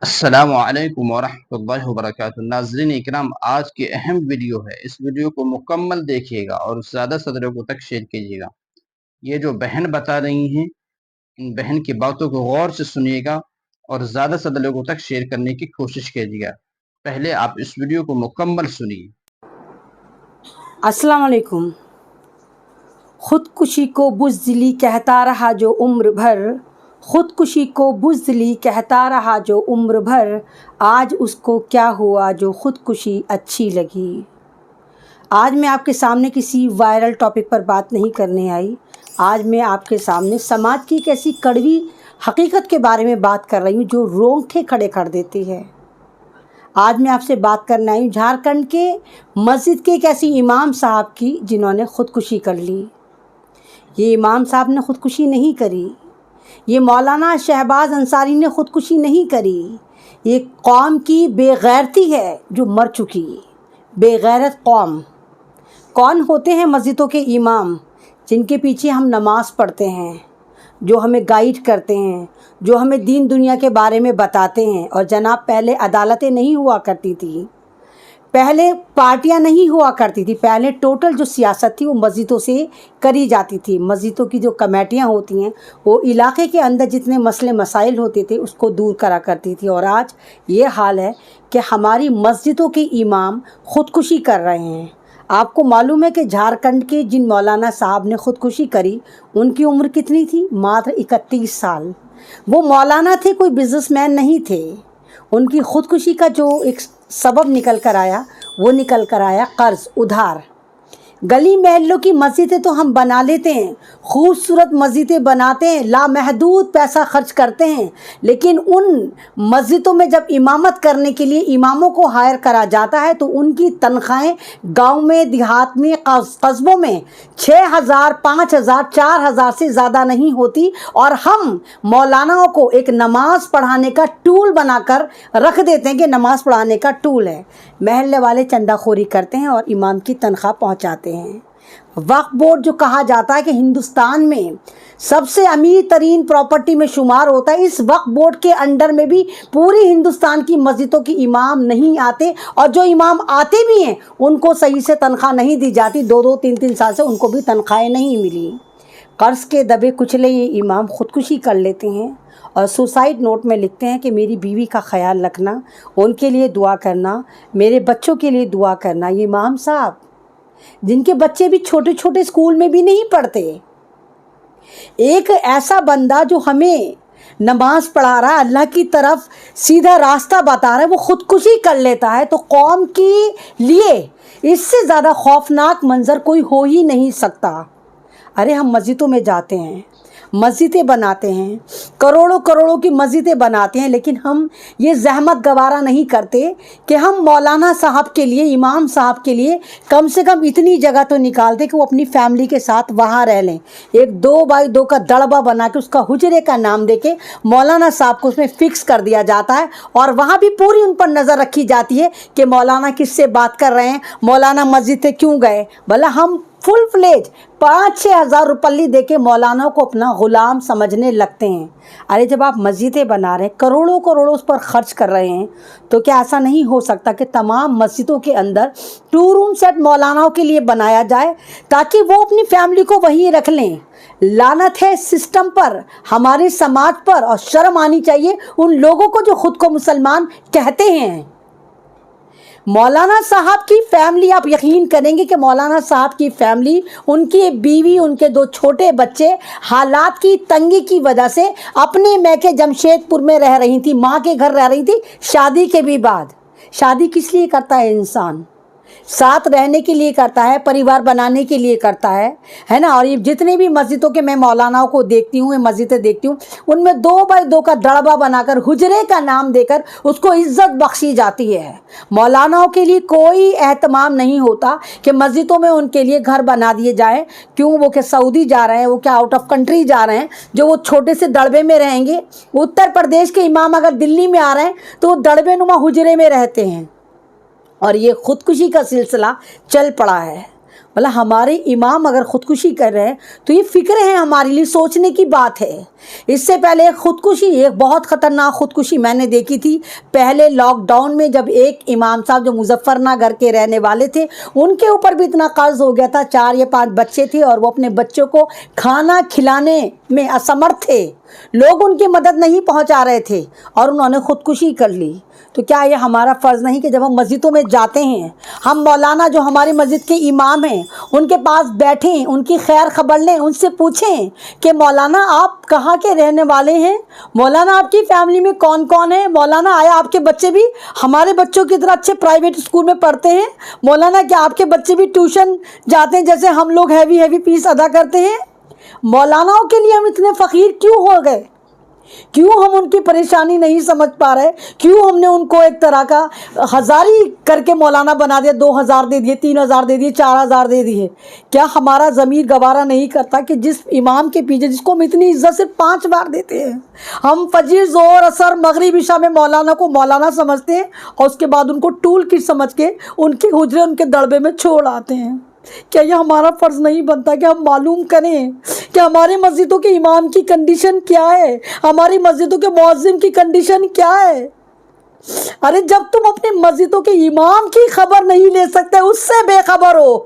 السلام علیکم ورحمۃ اللہ وبرکاتہ۔ ناظرین اکرام، آج کی اہم ویڈیو ہے، اس ویڈیو کو مکمل دیکھیے گا اور زیادہ سے زیادہ لوگوں تک شیئر کیجیے گا۔ یہ جو بہن بتا رہی ہیں، ان بہن کی باتوں کو غور سے سنیے گا اور زیادہ سے زیادہ لوگوں تک شیئر کرنے کی کوشش کیجیے گا۔ پہلے آپ اس ویڈیو کو مکمل سنیے۔ السلام علیکم۔ خودکشی کو بزدلی کہتا رہا جو عمر بھر، خودکشی کو بزدلی کہتا رہا جو عمر بھر، آج اس کو کیا ہوا جو خودکشی اچھی لگی۔ آج میں آپ کے سامنے کسی وائرل ٹاپک پر بات نہیں کرنے آئی، آج میں آپ کے سامنے سماج کی ایک ایسی کڑوی حقیقت کے بارے میں بات کر رہی ہوں جو رونگٹے کھڑے کر دیتی ہے۔ آج میں آپ سے بات کرنا آئی ہوں جھارکھنڈ کے مسجد کے ایک ایسی امام صاحب کی جنہوں نے خودکشی کر لی۔ یہ امام صاحب نے خودکشی نہیں کری، یہ مولانا شہباز انصاری نے خودکشی نہیں کری، یہ قوم کی بے غیرتی ہے جو مر چکی۔ بے غیرت قوم کون ہوتے ہیں؟ مسجدوں کے امام، جن کے پیچھے ہم نماز پڑھتے ہیں، جو ہمیں گائیڈ کرتے ہیں، جو ہمیں دین دنیا کے بارے میں بتاتے ہیں۔ اور جناب، پہلے عدالتیں نہیں ہوا کرتی تھیں، پہلے پارٹیاں نہیں ہوا کرتی تھی، پہلے ٹوٹل جو سیاست تھی وہ مسجدوں سے کری جاتی تھی۔ مسجدوں کی جو کمیٹیاں ہوتی ہیں وہ علاقے کے اندر جتنے مسئلے مسائل ہوتے تھے اس کو دور کرا کرتی تھی۔ اور آج یہ حال ہے کہ ہماری مسجدوں کے امام خودکشی کر رہے ہیں۔ آپ کو معلوم ہے کہ جھارکھنڈ کے جن مولانا صاحب نے خودکشی کری ان کی عمر کتنی تھی؟ ماتر 31 سال۔ وہ مولانا تھے، کوئی بزنس مین نہیں تھے۔ ان کی خودکشی کا جو ایک سبب نکل کر آیا وہ نکل کر آیا قرض، ادھار۔ گلی محلوں کی مسجدیں تو ہم بنا لیتے ہیں، خوبصورت مسجدیں بناتے ہیں، لامحدود پیسہ خرچ کرتے ہیں، لیکن ان مسجدوں میں جب امامت کرنے کے لیے اماموں کو ہائر کرا جاتا ہے تو ان کی تنخواہیں گاؤں میں، دیہات میں، قصبوں میں 6,000، 5,000، 4,000 سے زیادہ نہیں ہوتی، اور ہم مولاناؤں کو ایک نماز پڑھانے کا ٹول بنا کر رکھ دیتے ہیں کہ نماز پڑھانے کا ٹول ہے۔ محلے والے چندہ خوری کرتے ہیں اور امام کی تنخواہ پہنچاتے ہیں۔ وقف بورڈ جو کہا جاتا ہے کہ ہندوستان میں سب سے امیر ترین پراپرٹی میں شمار ہوتا ہے، اس وقف بورڈ کے انڈر میں بھی پوری ہندوستان کی مسجدوں کی امام نہیں آتے، اور جو امام آتے بھی ہیں ان کو صحیح سے تنخواہ نہیں دی جاتی۔ 2-2، 3-3 سال سے ان کو بھی تنخواہیں نہیں ملی۔ قرض کے دبے کچلے یہ امام خودکشی کر لیتے ہیں اور سوسائڈ نوٹ میں لکھتے ہیں کہ میری بیوی کا خیال رکھنا، ان کے لیے دعا کرنا، میرے بچوں کے لیے دعا کرنا۔ یہ امام صاحب جن کے بچے بھی چھوٹے چھوٹے اسکول میں بھی نہیں پڑھتے، ایک ایسا بندہ جو ہمیں نماز پڑھا رہا ہے، اللہ کی طرف سیدھا راستہ بتا رہا ہے، وہ خودکشی کر لیتا ہے، تو قوم کے لیے اس سے زیادہ خوفناک منظر کوئی ہو ہی نہیں سکتا۔ ارے ہم مسجدوں میں جاتے ہیں، مسجدیں بناتے ہیں، کروڑوں کروڑوں کی مسجدیں بناتے ہیں، لیکن ہم یہ زحمت گوارا نہیں کرتے کہ ہم مولانا صاحب کے لیے، امام صاحب کے لیے کم سے کم اتنی جگہ تو نکال دیں کہ وہ اپنی فیملی کے ساتھ وہاں رہ لیں۔ ایک 2x2 کا دڑبہ بنا کے اس کا حجرے کا نام دے کے مولانا صاحب کو اس میں فکس کر دیا جاتا ہے، اور وہاں بھی پوری ان پر نظر رکھی جاتی ہے کہ مولانا کس سے بات کر رہے ہیں، مولانا مسجد سے کیوں گئے۔ بھلا ہم فل فلیج 5-6 ہزار روپلی دے کے مولانا کو اپنا غلام سمجھنے لگتے ہیں۔ ارے جب آپ مسجدیں بنا رہے ہیں، کروڑوں کروڑوں اس پر خرچ کر رہے ہیں، تو کیا ایسا نہیں ہو سکتا کہ تمام مسجدوں کے اندر 2 روم سیٹ مولاناؤں کے لیے بنایا جائے تاکہ وہ اپنی فیملی کو وہیں رکھ لیں؟ لعنت ہے سسٹم پر، ہمارے سماج پر، اور شرم آنی چاہیے ان لوگوں کو جو خود کو مسلمان کہتے ہیں۔ مولانا صاحب کی فیملی، آپ یقین کریں گے کہ مولانا صاحب کی فیملی، ان کی بیوی، ان کے 2 چھوٹے بچے حالات کی تنگی کی وجہ سے اپنے میکے جمشید پور میں رہ رہی تھی، ماں کے گھر رہ رہی تھی شادی کے بھی بعد۔ شادی کس لیے کرتا ہے انسان؟ ساتھ رہنے کے لیے کرتا ہے، پریوار بنانے کے لیے کرتا ہے نا۔ اور یہ جتنے بھی مسجدوں کے میں مولاناؤں کو دیکھتی ہوں، مسجدیں دیکھتی ہوں، ان میں 2x2 کا دڑبہ بنا کر حجرے کا نام دے کر اس کو عزت بخشی جاتی ہے۔ مولاناؤں کے لیے کوئی اہتمام نہیں ہوتا کہ مسجدوں میں ان کے لیے گھر بنا دیے جائیں۔ کیوں؟ وہ کہ سعودی جا رہے ہیں، وہ کیا آؤٹ آف کنٹری جا رہے ہیں، جو وہ چھوٹے سے دڑبے میں رہیں گے؟ اتر پردیش کے امام اگر دلی میں آ رہے ہیں تو وہ دڑبے نما حجرے میں رہتے ہیں، اور یہ خودکشی کا سلسلہ چل پڑا ہے۔ بلا ہمارے امام اگر خودکشی کر رہے ہیں تو یہ فکر ہے، ہمارے لیے سوچنے کی بات ہے۔ اس سے پہلے ایک خودکشی، ایک بہت خطرناک خودکشی میں نے دیکھی تھی پہلے لاک ڈاؤن میں، جب ایک امام صاحب جو مظفر نگر کے رہنے والے تھے، ان کے اوپر بھی اتنا قرض ہو گیا تھا، 4 یا 5 بچے تھے اور وہ اپنے بچوں کو کھانا کھلانے میں اسمرتھ تھے، لوگ ان کی مدد نہیں پہنچا رہے تھے اور انہوں نے خودکشی کر لی۔ تو کیا یہ ہمارا فرض نہیں کہ جب ہم مسجدوں میں جاتے ہیں، ہم مولانا جو ہماری مسجد کے امام ہیں ان کے پاس بیٹھیں، ان کی خیر خبر لیں، ان سے پوچھیں کہ مولانا آپ کہاں کے رہنے والے ہیں، مولانا آپ کی فیملی میں کون کون ہے، مولانا آیا آپ کے بچے بھی ہمارے بچوں کی طرح اچھے پرائیویٹ اسکول میں پڑھتے ہیں، مولانا کیا آپ کے بچے بھی ٹیوشن جاتے ہیں جیسے ہم لوگ ہیوی فیس ادا کرتے ہیں؟ مولاناؤں کے لیے ہم اتنے فقیر کیوں ہو گئے؟ کیوں ہم ان کی پریشانی نہیں سمجھ پا رہے؟ کیوں ہم نے ان کو ایک طرح کا ہزاری کر کے مولانا بنا دیا، 2000 دے دیے، 3000 دے دیے، 4000 دے دیے؟ کیا ہمارا ضمیر گوارا نہیں کرتا کہ جس امام کے پیچھے جس کو ہم اتنی عزت سے 5 بار دیتے ہیں، ہم فجر ظہر اثر مغرب عشاء میں مولانا کو مولانا سمجھتے ہیں اور اس کے بعد ان کو ٹول کٹ سمجھ کے ان کے حجرے ان کے دڑبے میں چھوڑ آتے ہیں؟ کیا یہ ہمارا فرض نہیں بنتا کہ ہم معلوم کریں کہ ہماری مسجدوں کے امام کی کنڈیشن کیا ہے، ہماری مسجدوں کے مؤذن کی کنڈیشن کیا ہے؟ ارے جب تم اپنی مسجدوں کے امام کی خبر نہیں لے سکتے، اس سے بے خبر ہو،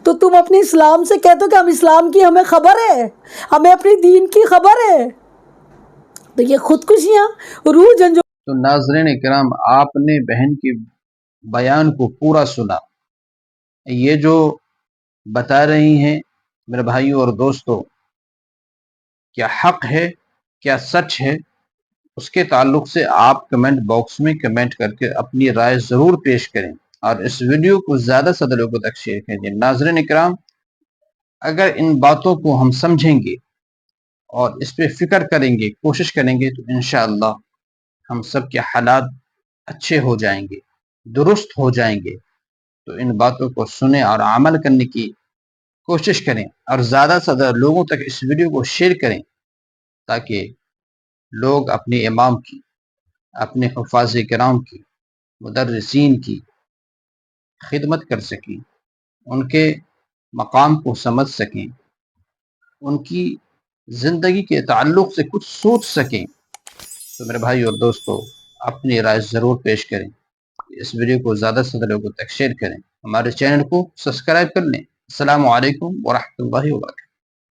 تو تم اپنے اسلام سے کہتے ہو کہ ہم اسلام کی ہمیں خبر ہے، ہمیں اپنی دین کی خبر ہے؟ تو یہ خودکشیاں روح جنجو۔ تو ناظرین کرام، آپ نے بہن کی بیان کو پورا سنا۔ یہ جو بتا رہی ہیں میرے بھائیوں اور دوستوں، کیا حق ہے، کیا سچ ہے، اس کے تعلق سے آپ کمنٹ باکس میں کمنٹ کر کے اپنی رائے ضرور پیش کریں اور اس ویڈیو کو زیادہ سے زیادہ لوگوں تک شیئر کریں۔ ناظرین کرام، اگر ان باتوں کو ہم سمجھیں گے اور اس پہ فکر کریں گے، کوشش کریں گے، تو انشاءاللہ ہم سب کے حالات اچھے ہو جائیں گے، درست ہو جائیں گے۔ تو ان باتوں کو سنیں اور عمل کرنے کی کوشش کریں اور زیادہ سے زیادہ لوگوں تک اس ویڈیو کو شیئر کریں تاکہ لوگ اپنے امام کی، اپنے حفاظ کرام کی، مدرسین کی خدمت کر سکیں، ان کے مقام کو سمجھ سکیں، ان کی زندگی کے تعلق سے کچھ سوچ سکیں۔ تو میرے بھائی اور دوستو، اپنی رائے ضرور پیش کریں، اس ویڈیو کو زیادہ سے زیادہ لوگوں تک شیئر کریں، ہمارے چینل کو سبسکرائب کر لیں۔ السلام علیکم ورحمۃ اللہ وبرکاتہ۔